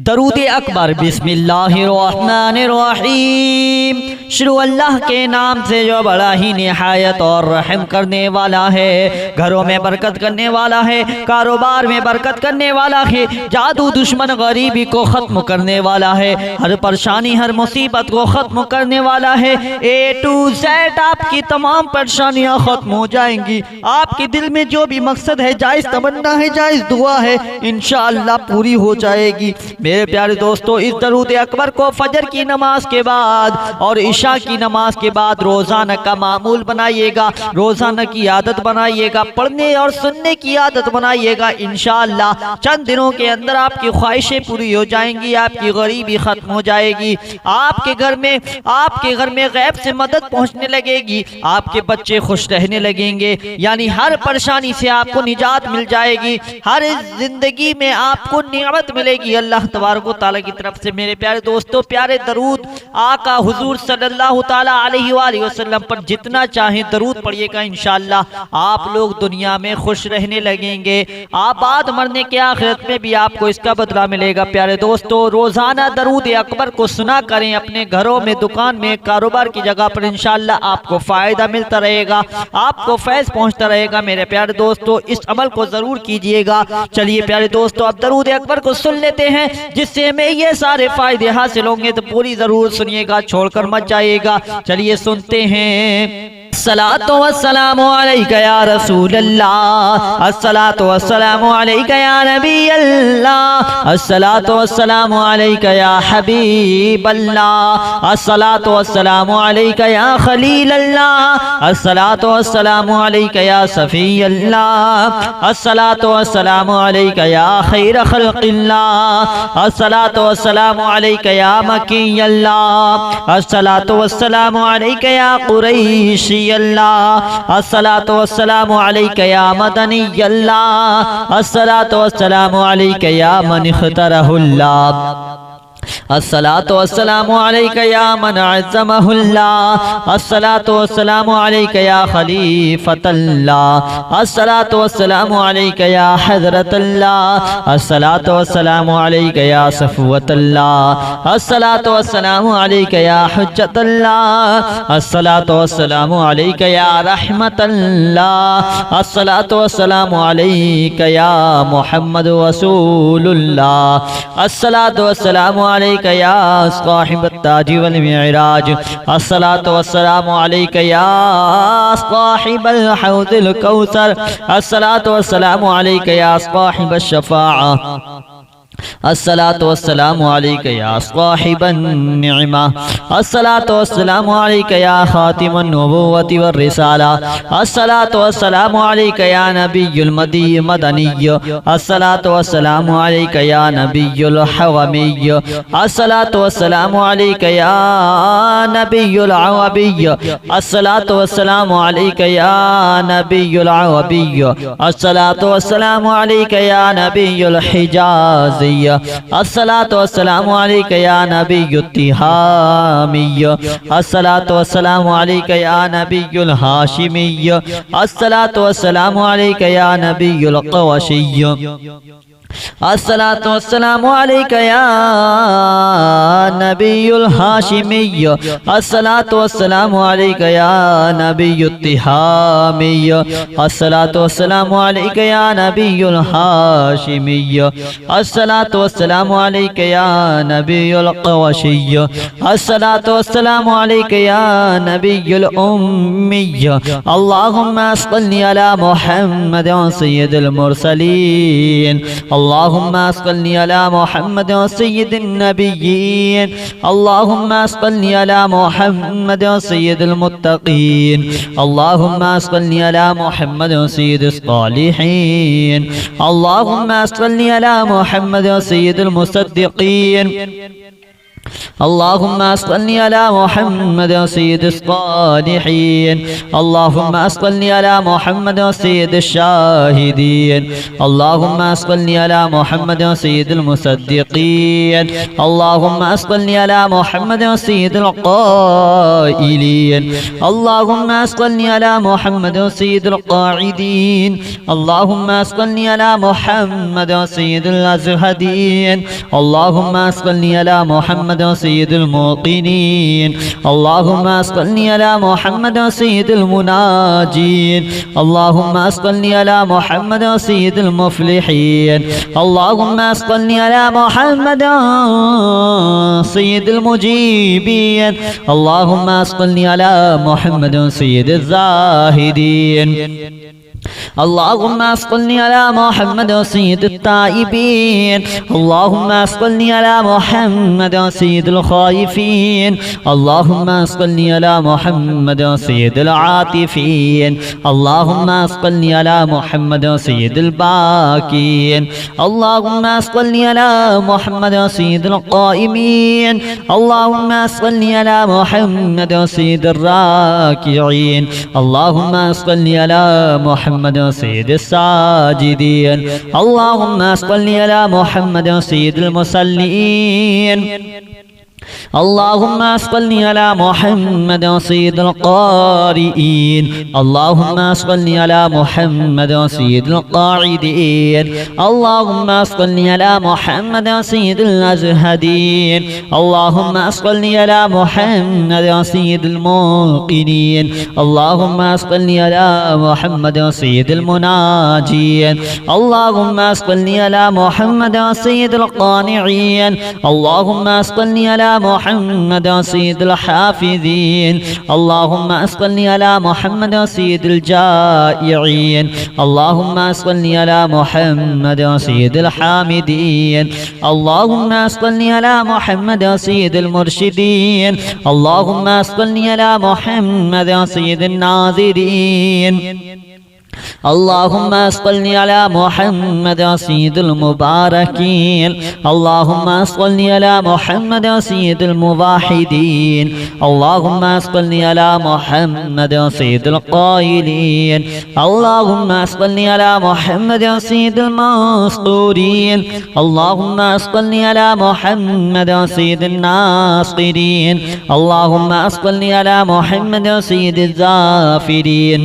दरूद अकबर। बिस्मिल्लाहिर्रहमानिर्रहीम। शुरू अल्लाह के नाम से जो बड़ा ही निहायत और रहम करने वाला है, घरों में बरकत करने वाला है, कारोबार में बरकत करने वाला है, जादू दुश्मन गरीबी को ख़त्म करने वाला है, हर परेशानी हर मुसीबत को ख़त्म करने वाला है। A to Z आपकी तमाम परेशानियाँ ख़त्म हो जाएंगी। आपके दिल में जो भी मकसद है, जायज़ तमन्ना है, जायज़ दुआ है, इंशाअल्लाह पूरी हो जाएगी। मेरे प्यारे दोस्तों, इस दरूद अकबर को फजर की नमाज के बाद और इशा की नमाज के बाद रोज़ाना का मामूल बनाइएगा, रोज़ाना की आदत बनाइएगा, पढ़ने और सुनने की आदत बनाइएगा। इंशाअल्लाह चंद दिनों के अंदर आपकी ख्वाहिशें पूरी हो जाएंगी, आपकी गरीबी ख़त्म हो जाएगी, आपके घर में गैब से मदद पहुँचने लगेगी, आपके बच्चे खुश रहने लगेंगे, यानी हर परेशानी से आपको निजात मिल जाएगी, हर जिंदगी में आपको नियामत मिलेगी अल्लाह तबारक व तआला की तरफ से। मेरे प्यारे दोस्तों, प्यारे दरूद आका हुजूर सल्लल्लाहु ताला अलैहि वसल्लम पर जितना चाहें दरूद पढ़िएगा, इंशाअल्लाह आप लोग दुनिया में खुश रहने लगेंगे, आबाद मरने के आखिरत में भी आपको इसका बदला मिलेगा। प्यारे दोस्तों, रोजाना दरूद अकबर को सुना करें, अपने घरों में, दुकान में, कारोबार की जगह पर, इंशाअल्लाह आपको फायदा मिलता रहेगा, आपको फैज़ पहुंचता रहेगा। मेरे प्यारे दोस्तों, इस अमल को जरूर कीजिएगा। चलिए प्यारे दोस्तों, अब दरूद अकबर को सुन लेते हैं, जिससे हमें ये सारे फायदे हासिल होंगे। तो पूरी जरूर सुनिएगा, छोड़कर मत जाइएगा। चलिए सुनते हैं। अस्सलातु वस्सलामु अलैका या रसूल अल्लाह, अस्सलातु वस्सलामु अलैका या नबी अल्लाह, अस्सलातु वस्सलामु अलैका या हबीब अल्लाह, अस्सलातु वस्सलामु अलैका या खलील अल्लाह, अस्सलातु वस्सलामु अलैका या सफी अल्लाह, अस्सलातु वस्सलामु अलैका या खैर खल्क़िल्लाह, अस्सलातु वस्सलामु अलैका या मकी अल्लाह, अस्सलातु वस्सलामु अलैका या कुरैशी अल्लाह, अस्सलातु वस्सलामु अलैका या मदनी अल्लाह, अस्सलातु वस्सलामु अलैका या मन इख्तरहुल्लाह, अस्सलातु वस्सलामु अलैका या मन अज़्ज़महुल्लाह, अस्सलातु वस्सलामु अलैका या खलीफतल्लाह, अस्सलातु वस्सलामु अलैका या हज़रतल्लाह, अस्सलातु वस्सलामु अलैका या सफ़वतल्लाह, अस्सलातु वस्सलामु अलैका या हुज्जतल्लाह, अस्सलातु वस्सलामु अलैका या रहमतल्लाह, अस्सलातु वस्सलामु अलैका या मुहम्मद रसूलुल्लाह, अस्सलातु वस्सलामु अलैका या साहिब ताज वल मिराज, अस्सलातु वस्सलामु अलैका या साहिब अल हौज़िल कौसर, अस्सलातु वस्सलामु अलैका या साहिब अश-शफ़ाअह, अस्सलातु वस्सलामु अलैका या साहिबन निअमा, अस्सलातु वस्सलामु अलैका या खातिमुन नबुव्वति वर रिसाला, अस्सलातु वस्सलामु अलैका या नबियुल मदनी, अस्सलातु वस्सलामु अलैका या नबियुल हवमी, अस्सलातु वस्सलामु अलैका या नबियुल अवबी, अस्सलातु वस्सलामु अलैका या नबियुल अवबी, अस्सलातु वस्सलामु अलैका या नबियुल हिजाज़, अस्सलातु वस्सलामु अलैका या नबियुत तिहामी, अस्सलातु वस्सलामु अलैका या नबियुल हाशिमी, अस्सलातु वस्सलामु अलैका या नबियुल क़ुरशी, अस्सलातु वस्सलामु अलैका या नबियुल हाशिमी, अस्सलातु वस्सलामु अलैका या नबियुत तिहामी, अस्सलातु वस्सलामु अलैका या नबियुल हाशिमी, अस्सलातु वस्सलामु अलैका या नबियुल क़ुरशी, अस्सलातु वस्सलामु अलैका या नबियुल उम्मी, अल्लाहुम्मा सल्लि अला मुहम्मद सय्यिदिल मुरसलीन, अल्लाहुम्मा सल्लि अला मुहम्मद सय्यिदिन नबिय्यीन, अल्लाहुम्मा सल्लि अला मुहम्मद सय्यिदिल मुत्तक़ीन, अल्लाहुम्मा सल्लि अला मुहम्मद सय्यिदिस सालिहीन, अल्लाहुम्मा सल्लि अला मुहम्मद सय्यिदिल मुसद्दिक़ीन, اللهم صل على محمد سيد الصالحين اللهم صل على محمد سيد الشاهدين اللهم صل على محمد سيد المصدقين اللهم صل على محمد سيد القائلين اللهم صل على محمد سيد القاعدين اللهم صل على محمد سيد الأزهدين اللهم صل على محمد سيد الموقنين اللهم صل على محمد سيد المناجين اللهم صل على محمد سيد المفلحين اللهم صل على محمد سيد المجيبين اللهم صل على محمد سيد الزاهدين اللهم صل على محمد سيد التائبين اللهم صل على محمد سيد الخائفين اللهم صل على محمد سيد العاطفين اللهم صل على محمد سيد الباكين اللهم صل على محمد سيد القائمين اللهم صل على محمد سيد الراكعين اللهم صل على محمد سيد الساجدين اللهم صل على محمد سيد المصلين اللهم صل على محمد سيد القارئين اللهم صل على محمد سيد القاعدين اللهم صل على محمد سيد الأزهدين اللهم صل على محمد سيد الموقنين اللهم صل على محمد سيد المناجين اللهم صل على محمد سيد القانعين اللهم صل على محمد سيد الحافظين اللهم صل على محمد سيد الجائعين اللهم صل على محمد سيد الحامدين اللهم صل على محمد سيد المرشدين اللهم صل على محمد سيد الناظرين اللهم صل على محمد سيد المباركين اللهم صل على محمد سيد الموحدين اللهم صل على محمد سيد القائلين اللهم صل على محمد سيد المنصورين اللهم صل على محمد سيد الناصرين اللهم صل على محمد سيد الزافرين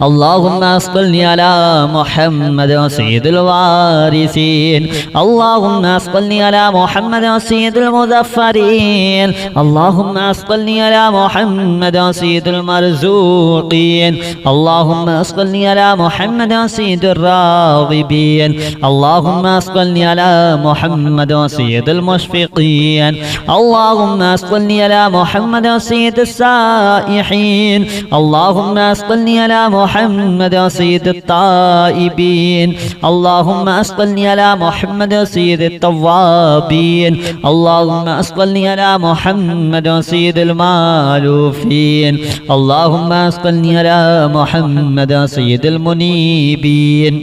اللهم صل على محمد سيد الوارثين اللهم صل على محمد سيد المظفرين اللهم صل على محمد سيد المرزوقين اللهم صل على محمد سيد الراغبين اللهم صل على محمد سيد المشفقين اللهم صل على محمد سيد السائحين اللهم صل على محمد سيد التائبين اللهم صل على محمد سيد التوابين اللهم صل على محمد سيد المالوفين اللهم صل على محمد سيد المنيبين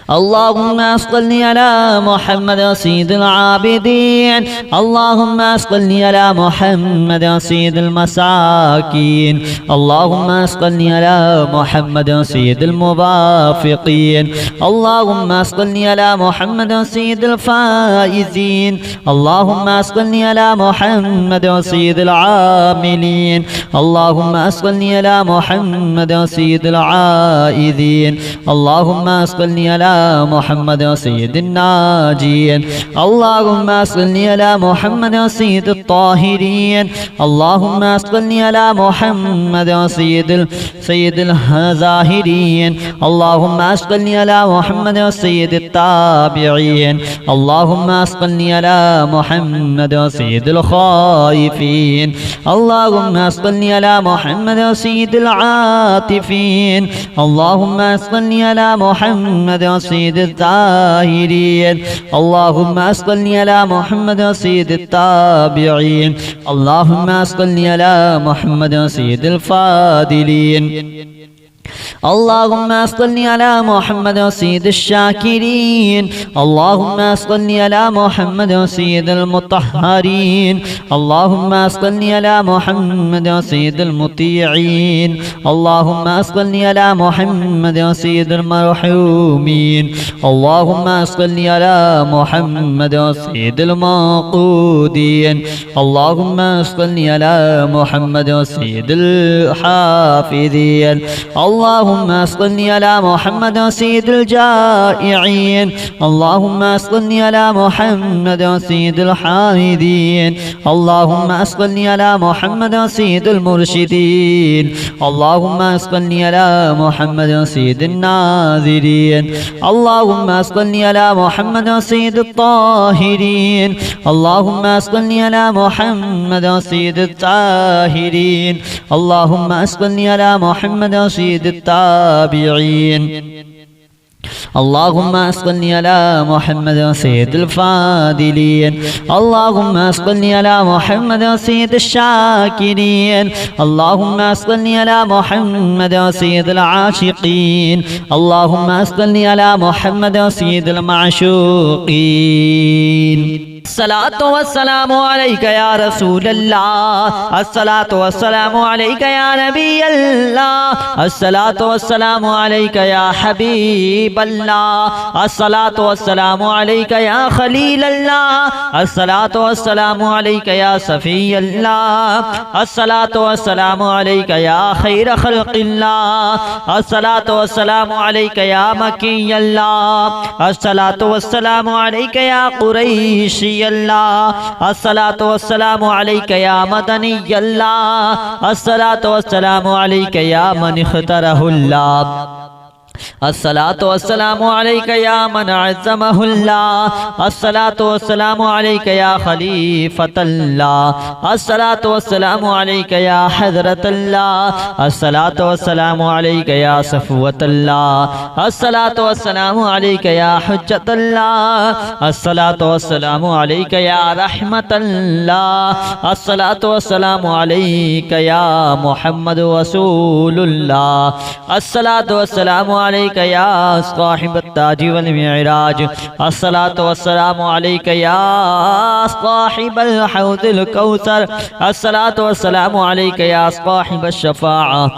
اللهم صل على محمد سيد العابدين اللهم صل على محمد سيد المساكين اللهم صل على محمد سيد الموافقين اللهم صل على محمد سيد الفائزين اللهم صل على محمد سيد العاملين اللهم صل على محمد سيد العائذين اللهم صل على محمد سيد الناجين اللهم صل على محمد سيد الطاهرين اللهم صل على محمد سيد الزاهرين اللهم صل على محمد سيد التابعين اللهم صل على محمد سيد الخائفين اللهم صل على محمد سيد العاطفين اللهم صل على محمد سيد الطاهرين اللهم صل على محمد سيد التابعين اللهم صل على محمد سيد الفاضلين اللهم صل على محمد سيد الشاكرين اللهم صل على محمد سيد المطهرين اللهم صل على محمد سيد المطيعين اللهم صل على محمد سيد المرحومين اللهم صل على محمد سيد المعقودين اللهم صل على محمد سيد الحافظين اللهم صل على محمد سيد الجائعين اللهم صل على محمد سيد الحامدين اللهم صل على محمد سيد المرشدين اللهم صل على محمد سيد الناذرين اللهم صل على محمد سيد الطاهرين اللهم صل على محمد سيد الطاهرين اللهم صل على محمد سيد التابعين اللهم صل على محمد سيد الفاضلين اللهم صل على محمد سيد الشاكرين اللهم صل على محمد سيد العاشقين اللهم صل على محمد سيد المعشوقين الصلاة والسلام عليك يا رسول الله الصلاة والسلام عليك يا نبي الله الصلاة والسلام عليك يا حبيب الله الصلاة والسلام عليك يا خليل الله الصلاة والسلام عليك يا صفي الله الصلاة والسلام عليك يا خير خلق الله الصلاة والسلام عليك يا مكي الله الصلاة والسلام عليك يا قريشي الله الصلاة والسلام عليك يا مدني الله الصلاة والسلام عليك يا من اختاره الله الصلاة والسلام عليك يا من عزمه الله الصلاة والسلام عليك يا خليفة الله الصلاة والسلام عليك يا حضرة الله الصلاة والسلام عليك يا صفوة الله الصلاة والسلام عليك يا حجة الله الصلاة والسلام عليك يا رحمة الله الصلاة والسلام عليك يا محمد رسول الله الصلاة والسلام عليك يا صاحب التاج والمعراج الصلاة والسلام عليك يا صاحب الحوض الكوثر الصلاة والسلام عليك يا صاحب الشفاعة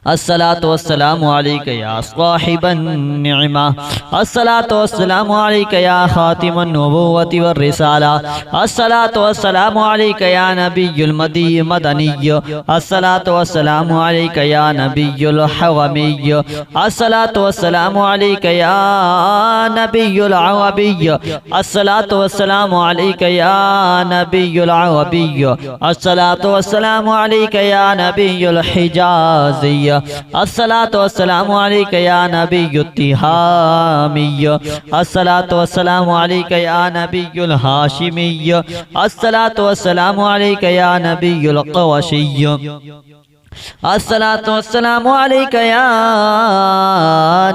الصلاة والسلام عليك يا صاحب النعمة الصلاة والسلام عليك يا خاتم النبوة والرسالة الصلاة والسلام عليك يا نبي المدي مدني الصلاة والسلام عليك يا نبي الحومي الصلاة والسلام عليك يا نبي العربي الصلاة والسلام عليك يا نبي العربي الصلاة والسلام عليك يا نبي الحجاز الصلاة والسلام عليك يا نبي التهامي الصلاة والسلام عليك يا نبي الهاشمي الصلاة والسلام عليك يا نبي القوشي الصلاة والسلام عليك يا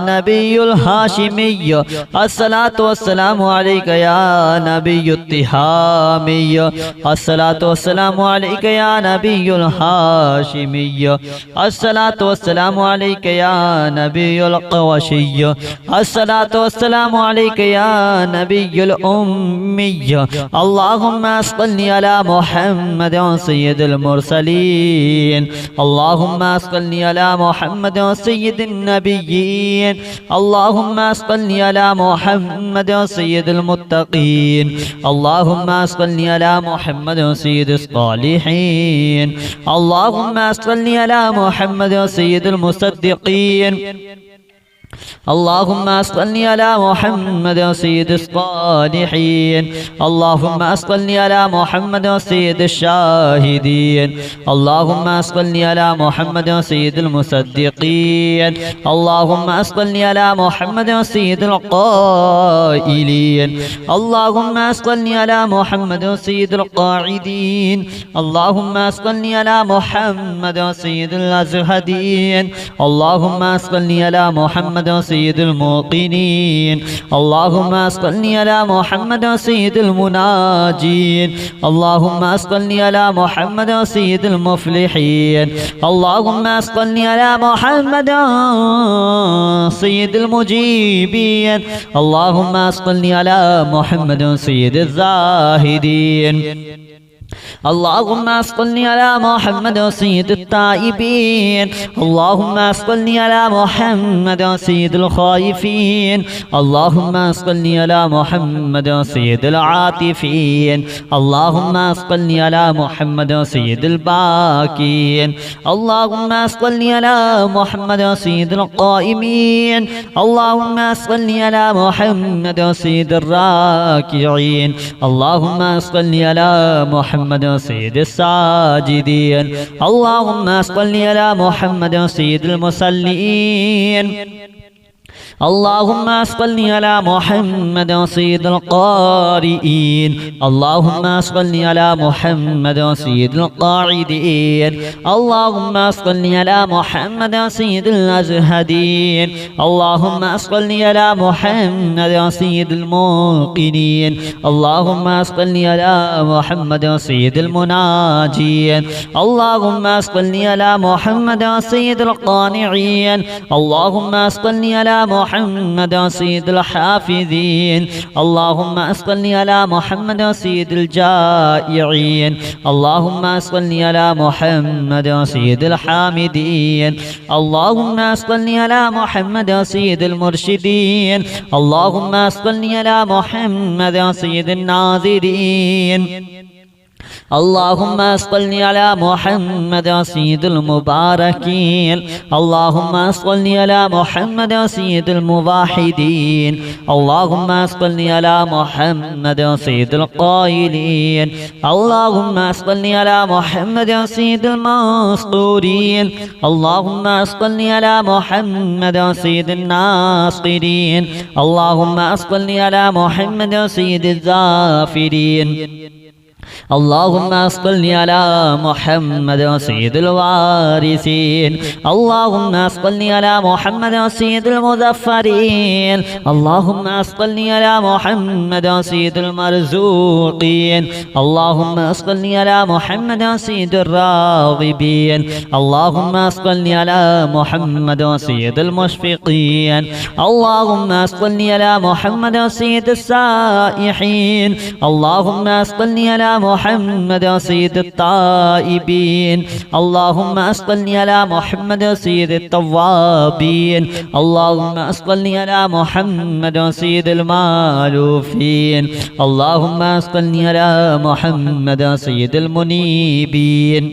نبي الهاشمي الصلاة والسلام عليك يا نبي التهامي الصلاة والسلام عليك يا نبي الهاشمي الصلاة والسلام عليك يا نبي القوشي الصلاة والسلام عليك يا نبي الأمي اللهم صل على محمد سيد المرسلين اللهم صل على محمد سيد النبيين اللهم صل على محمد سيد المتقين اللهم صل على محمد سيد الصالحين اللهم صل على محمد سيد المصدقين اللهم صل على محمد سيد الصالحين اللهم صل على محمد سيد الشاهدين اللهم صل على محمد سيد المصدقين اللهم صل على محمد سيد القائلين اللهم صل على محمد سيد القاعدين اللهم صل على محمد سيد الأزهدين اللهم صل على محمد محمد سيد الموقنين اللهم صل على محمد سيد المناجين اللهم صل على محمد سيد المفلحين اللهم صل على محمد سيد المجيبين اللهم صل على محمد سيد الزاهدين اللهم صل على محمد سيد التائبين اللهم صل على محمد سيد الخائفين اللهم صل على محمد سيد العاطفين اللهم صل على محمد سيد الباكين اللهم صل على محمد سيد القائمين اللهم صل على محمد سيد الراكعين اللهم صل على محمد سيد الساجدين اللهم صل على محمد سيد المصلين اللهم صل على محمد سيد القارئين اللهم صل على محمد سيد القاعدين اللهم صل على محمد سيد الأزهدين اللهم صل على محمد سيد الموقنين اللهم صل على محمد سيد المناجين اللهم صل على محمد سيد القانعين اللهم صل على محمد سيد الحافظين اللهم صل على محمد سيد الجائعين اللهم صل على محمد سيد الحامدين اللهم صل على محمد سيد المرشدين اللهم صل على محمد سيد الناظرين اللهم صل على محمد سيد المباركين اللهم صل على محمد سيد الموحدين اللهم صل على محمد سيد القائلين اللهم صل على محمد سيد المسطورين اللهم صل على محمد سيد الناصرين اللهم صل على محمد سيد الزافرين اللهم صل على محمد سيد الوارثين اللهم صل على محمد سيد المظفرين اللهم صل على محمد سيد المرزوقين اللهم صل على محمد سيد الراغبين اللهم صل على محمد سيد المشفقين اللهم صل على محمد سيد السائحين اللهم صل على محمد سيد التائبين اللهم صل على محمد سيد التوابين اللهم صل على محمد سيد المالوفين اللهم صل على محمد سيد المنيبين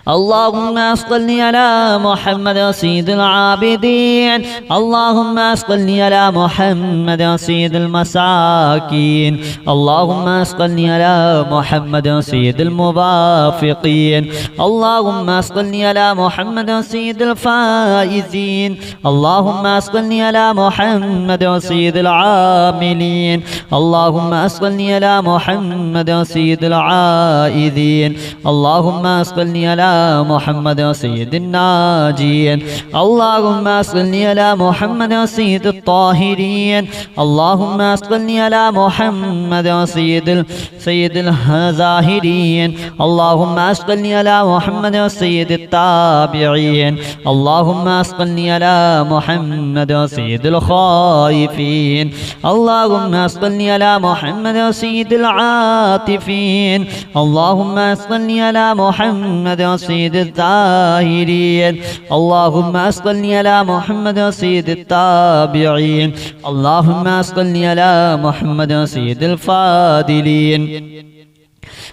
اللهم صل على محمد سيد العابدين اللهم صل على محمد سيد المساكين اللهم صل على محمد سيد الموافقين اللهم صل على محمد سيد الفائزين اللهم صل على محمد سيد العاملين اللهم صل على محمد سيد العائذين اللهم صل على محمد سيد الناجين اللهم صل على محمد سيد الطاهرين اللهم صل على محمد سيد الزاهرين اللهم صل على محمد سيد التابعين اللهم صل على محمد سيد الخائفين اللهم صل على محمد سيد العاطفين اللهم صل على محمد سيد الزاهرين اللهم صل على محمد سيد التابعين اللهم صل على محمد سيد الفاضلين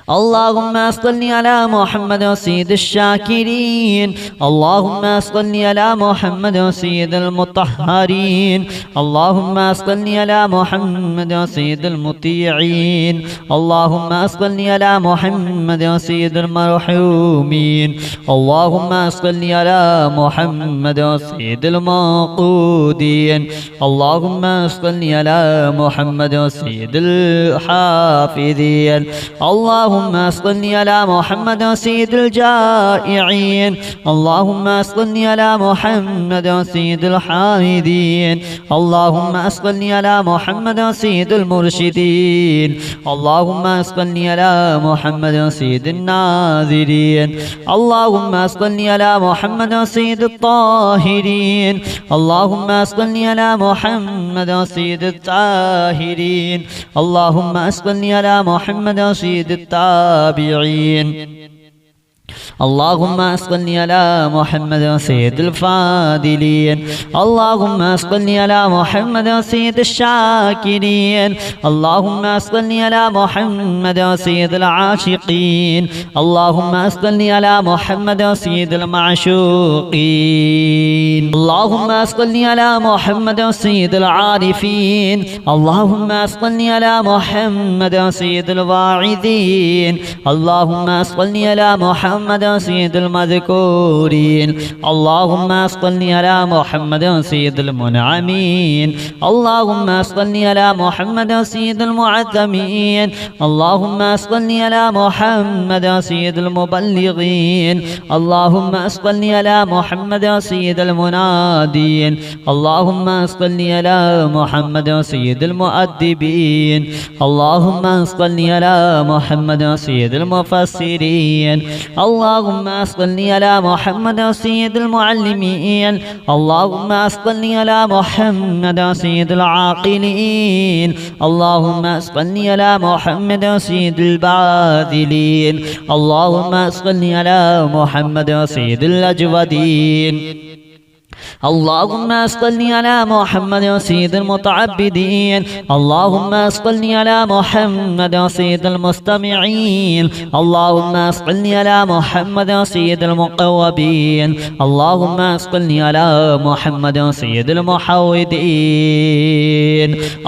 اللهم صل على محمد سيد الشاكرين اللهم صل على محمد سيد المطهرين اللهم صل على محمد سيد المطيعين اللهم صل على محمد سيد المرحومين اللهم صل على محمد سيد الموقودين اللهم صل على محمد سيد الحافظين اللهم اللهم صل على محمد سيد الجائعين اللهم صل على محمد سيد الحامدين اللهم صل على محمد سيد المرشدين اللهم صل على محمد سيد الناذرين اللهم صل على محمد سيد الطاهرين اللهم صل على محمد سيد الطاهرين اللهم صل على محمد سيد التابعين اللهم صل على محمد سيد الفاضلين اللهم صل على محمد سيد الشاكرين اللهم صل على محمد سيد العاشقين اللهم صل على محمد سيد المعشوقين اللهم صل على محمد سيد العارفين اللهم صل على محمد سيد الواعظين اللهم صل على محمد سيد المذكورين اللهم صل على محمد سيد المنعمين اللهم صل على محمد سيد المعظمين اللهم صل على محمد سيد المبلغين اللهم صل على محمد سيد المنادين اللهم صل على محمد سيد المؤدبين اللهم صل على محمد سيد المفسرين اللهم صل على محمد سيد المعلمين اللهم صل على محمد سيد العاقلين اللهم صل على محمد سيد الباذلين اللهم صل على محمد سيد الأجودين اللهم صل على محمد سيد المتعبدين اللهم صل على محمد سيد المستمعين اللهم صل على محمد سيد المقوبين اللهم صل على محمد سيد المحودين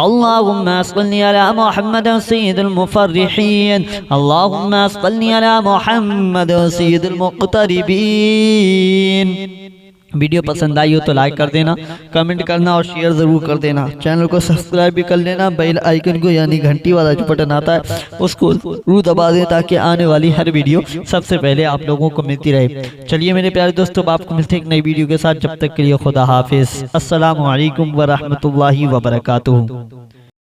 اللهم صل على محمد سيد المفرحين اللهم صل على محمد سيد المقتربين। वीडियो पसंद आई हो तो लाइक कर देना, कमेंट करना और शेयर ज़रूर कर देना। चैनल को सब्सक्राइब भी कर लेना। बेल आइकन को यानी घंटी वाला जो बटन आता है उसको ज़रूर दबा दें ताकि आने वाली हर वीडियो सबसे पहले आप लोगों को मिलती रहे। चलिए मेरे प्यारे दोस्तों, आपको मिलते हैं एक नई वीडियो के साथ। जब तक के लिए खुदा हाफिज़। अस्सलामु अलैकुम व रहमतुल्लाहि व बरकातुहू।